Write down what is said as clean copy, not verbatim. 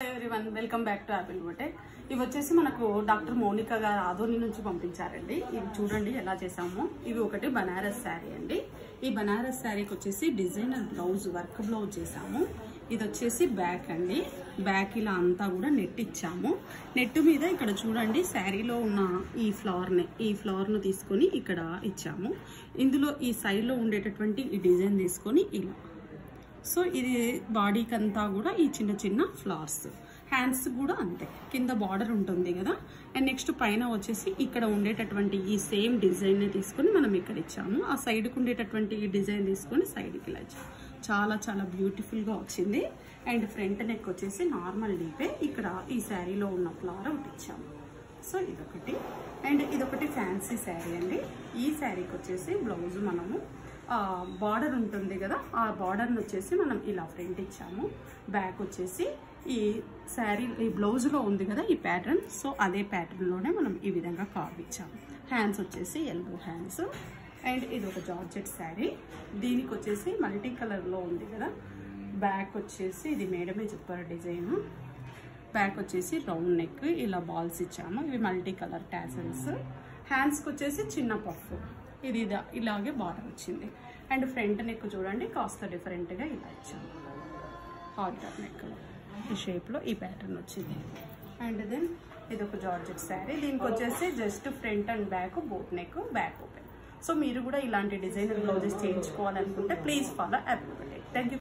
everyone, welcome back to Apple Boutique. ఇవి వచ్చేసి మనకు డాక్టర్ మోనికా గారు ఆదోని నుంచి పంపించారండి. ఇవి చూడండి ఎలా చేసామో. ఇవి ఒకటి బనారస్ శారీ అండి. ఈ బనారస్ శారీకి వచ్చేసి డిజైనర్ బ్లౌజ్ వర్క్ బ్లౌజ్ చేసాము. ఇది వచ్చేసి బ్యాక్ అండి. బ్యాక్ ఇలా అంతా కూడా నెట్ ఇచ్చాము. నెట్ మీద ఇక్కడ చూడండి శారీలో ఉన్న ఈ ఫ్లవర్ ను తీసుకొని ఇక్కడ ఇచ్చాము. ఇందులో ఈ సైడ్ లో ఉండేటటువంటి ఈ డిజైన్ తీసుకొని ఇలా. సో ఇది బాడీకి అంతా కూడా ఈ చిన్న చిన్న ఫ్లవర్స్, హ్యాండ్స్ కూడా అంతే. కింద బార్డర్ ఉంటుంది కదా. అండ్ నెక్స్ట్ పైన వచ్చేసి ఇక్కడ ఉండేటటువంటి ఈ సేమ్ డిజైన్ తీసుకొని మనం ఇక్కడ ఇచ్చాము. ఆ సైడ్కి ఉండేటటువంటి ఈ డిజైన్ తీసుకొని సైడ్కి ఇలా ఇచ్చాము. చాలా చాలా బ్యూటిఫుల్గా వచ్చింది. అండ్ ఫ్రంట్ నెక్ వచ్చేసి నార్మల్ డీపే ఇక్కడ ఈ శారీలో ఉన్న ఫ్లవర్ ఒకటి ఇచ్చాము. సో ఇదొకటి. అండ్ ఇదొకటి ఫ్యాన్సీ శారీ అండి. ఈ శారీకి వచ్చేసి బ్లౌజ్ మనము బార్డర్ ఉంటుంది కదా, ఆ బార్డర్ని వచ్చేసి మనం ఇలా ఫ్రంట్ ఇచ్చాము. బ్యాక్ వచ్చేసి ఈ శారీ ఈ బ్లౌజ్లో ఉంది కదా ఈ ప్యాటర్న్. సో అదే ప్యాటర్న్లోనే మనం ఈ విధంగా కార్వ్ ఇచ్చాము. హ్యాండ్స్ వచ్చేసి ఎల్బో హ్యాండ్స్. అండ్ ఇది ఒక జార్జెట్ శారీ. దీనికి వచ్చేసి మల్టీ కలర్లో ఉంది కదా. బ్యాక్ వచ్చేసి ఇది మేడమే చెప్పారు డిజైన్. బ్యాక్ వచ్చేసి రౌండ్ నెక్ ఇలా బాల్స్ ఇచ్చాము. ఇవి మల్టీ కలర్ టాసల్స్. హ్యాండ్స్కి వచ్చేసి చిన్న పఫ్. ఇది ఇలాగే బార్డర్ వచ్చింది. అండ్ ఫ్రంట్ నెక్ చూడండి కాస్త డిఫరెంట్గా ఇలా ఇచ్చాము. హార్డర్ నెక్లో ఈ షేప్లో ఈ ప్యాటర్న్ వచ్చింది. అండ్ దెన్ ఇది ఒక జార్జెట్ శారీ. దీనికి వచ్చేసి just front and back boat neck, back open. So మీరు కూడా ఇలాంటి డిజైనర్ బ్లౌజెస్ చేయించుకోవాలనుకుంటే please follow Apple boutique. Thank you.